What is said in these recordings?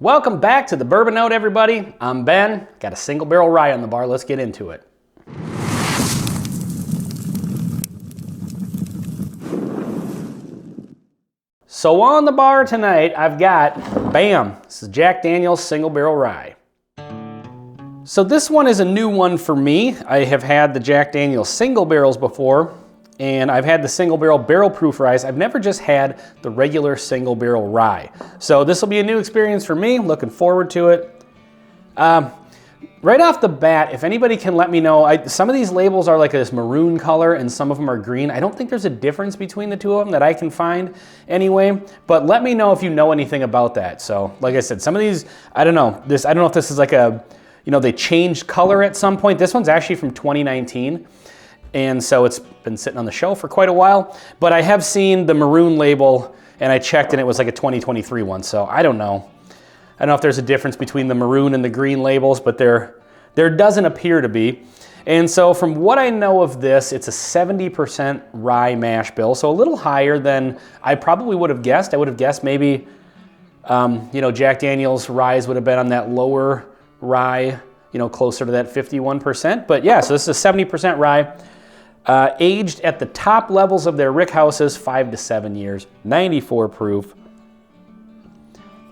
Welcome back to the Bourbon Note, everybody. I'm Ben. Got a single barrel rye on the bar. Let's get into it. So on the bar tonight, I've got, bam, this is Jack Daniel's single barrel rye. So this one is a new one for me. I have had the Jack Daniel's single barrels before, and I've had the single barrel proof ryes. I've never just had the regular single barrel rye. So this will be a new experience for me. Looking forward to it. Right off the bat, if anybody can let me know, some of these labels are like this maroon color and some of them are green. I don't think there's a difference between the two of them that I can find anyway, but let me know if you know anything about that. So like I said, some of these, I don't know if this is like a, they changed color at some point. This one's actually from 2019. And so it's been sitting on the shelf for quite a while, but I have seen the maroon label and I checked and it was like a 2023 one. So I don't know. I don't know if there's a difference between the maroon and the green labels, but there doesn't appear to be. And so from what I know of this, it's a 70% rye mash bill. So a little higher than I probably would have guessed. I would have guessed maybe, Jack Daniel's ryes would have been on that lower rye, closer to that 51%. But yeah, so this is a 70% rye. Aged at the top levels of their rick houses, 5 to 7 years, 94 proof.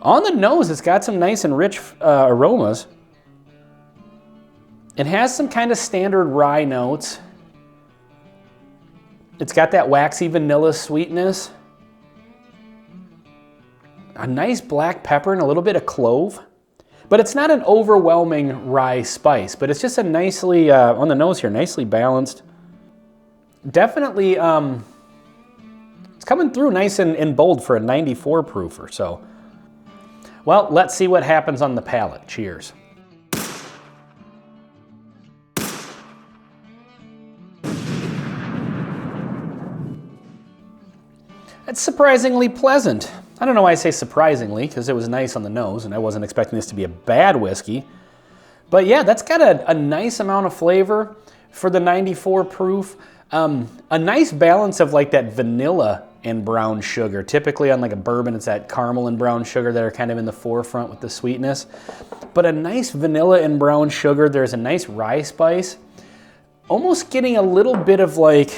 On the nose, it's got some nice and rich aromas. It has some kind of standard rye notes. It's got that waxy vanilla sweetness. A nice black pepper and a little bit of clove. But it's not an overwhelming rye spice, but it's just a nicely, on the nose here, nicely balanced. Definitely, it's coming through nice and bold for a 94 proof or so. Well, let's see what happens on the palate. Cheers. It's surprisingly pleasant. I don't know why I say surprisingly, because it was nice on the nose and I wasn't expecting this to be a bad whiskey. But yeah, that's got a nice amount of flavor for the 94 proof. A nice balance of like that vanilla and brown sugar. Typically on like a bourbon, it's that caramel and brown sugar that are kind of in the forefront with the sweetness. But a nice vanilla and brown sugar. There's a nice rye spice. Almost getting a little bit of like,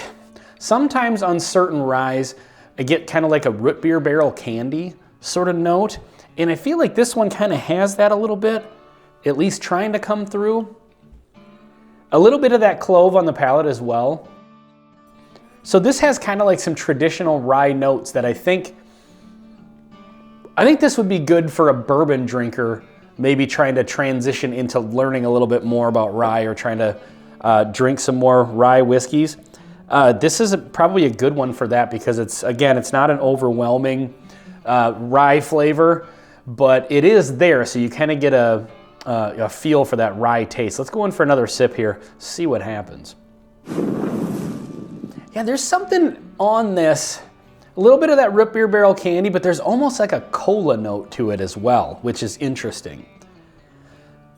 sometimes on certain ryes, I get kind of like a root beer barrel candy sort of note. And I feel like this one kind of has that a little bit, at least trying to come through. A little bit of that clove on the palate as well. So this has kind of like some traditional rye notes that I think this would be good for a bourbon drinker, maybe trying to transition into learning a little bit more about rye or trying to drink some more rye whiskeys. This is probably a good one for that because it's not an overwhelming rye flavor, but it is there, so you kind of get a feel for that rye taste. Let's go in for another sip here, see what happens. Yeah, there's something on this, a little bit of that root beer barrel candy, but there's almost like a cola note to it as well, which is interesting.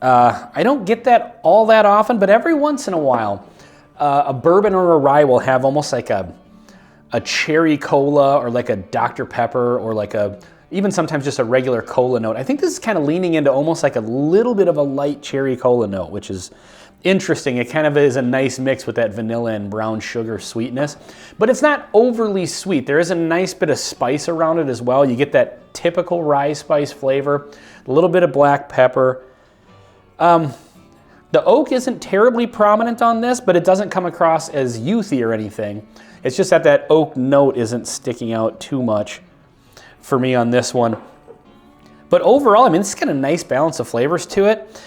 I don't get that all that often, but every once in a while, a bourbon or a rye will have almost like a cherry cola or like a Dr. Pepper or like even sometimes just a regular cola note. I think this is kind of leaning into almost like a little bit of a light cherry cola note, which is interesting. It kind of is a nice mix with that vanilla and brown sugar sweetness, but it's not overly sweet. There is a nice bit of spice around it as well. You get that typical rye spice flavor, a little bit of black pepper. The oak isn't terribly prominent on this, but it doesn't come across as youthy or anything. It's just that oak note isn't sticking out too much for me on this one. But overall, it's got a nice balance of flavors to it.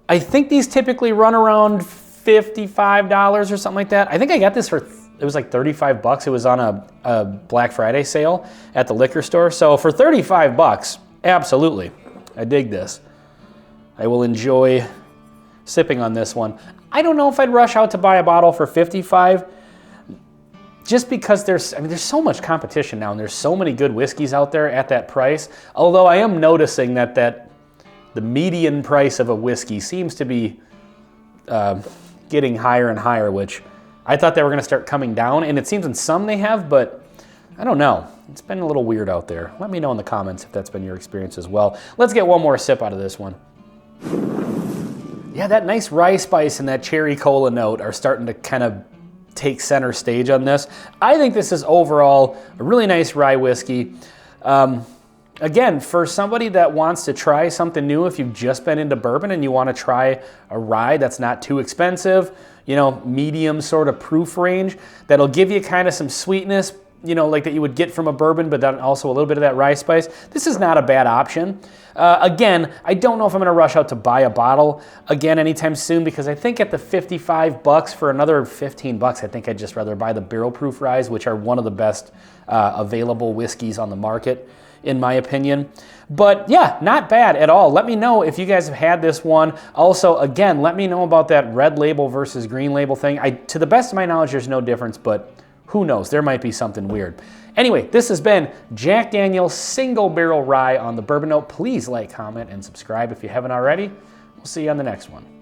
I think these typically run around $55 or something like that. I think I got this for, it was like 35 bucks. It was on a Black Friday sale at the liquor store. So for 35 bucks, absolutely, I dig this. I will enjoy sipping on this one. I don't know if I'd rush out to buy a bottle for 55, just because there's so much competition now and there's so many good whiskeys out there at that price. Although I am noticing that the median price of a whiskey seems to be getting higher and higher, which I thought they were going to start coming down, and it seems in some they have, but I don't know. It's been a little weird out there. Let me know in the comments if that's been your experience as well. Let's get one more sip out of this one. Yeah, that nice rye spice and that cherry cola note are starting to kind of take center stage on this. I think this is overall a really nice rye whiskey. Again, for somebody that wants to try something new, if you've just been into bourbon and you want to try a rye that's not too expensive, you know, medium sort of proof range, that'll give you kind of some sweetness, you know, like that you would get from a bourbon, but then also a little bit of that rye spice. This is not a bad option. Again, I don't know if I'm gonna rush out to buy a bottle again anytime soon, because I think at the 55 bucks for another 15 bucks, I think I'd just rather buy the barrel proof ryes, which are one of the best available whiskeys on the market, in my opinion. But yeah, not bad at all. Let me know if you guys have had this one. Also, again, let me know about that red label versus green label thing. To the best of my knowledge, there's no difference, but who knows? There might be something weird. Anyway, this has been Jack Daniel's Single Barrel Rye on the Bourbon Note. Please like, comment, and subscribe if you haven't already. We'll see you on the next one.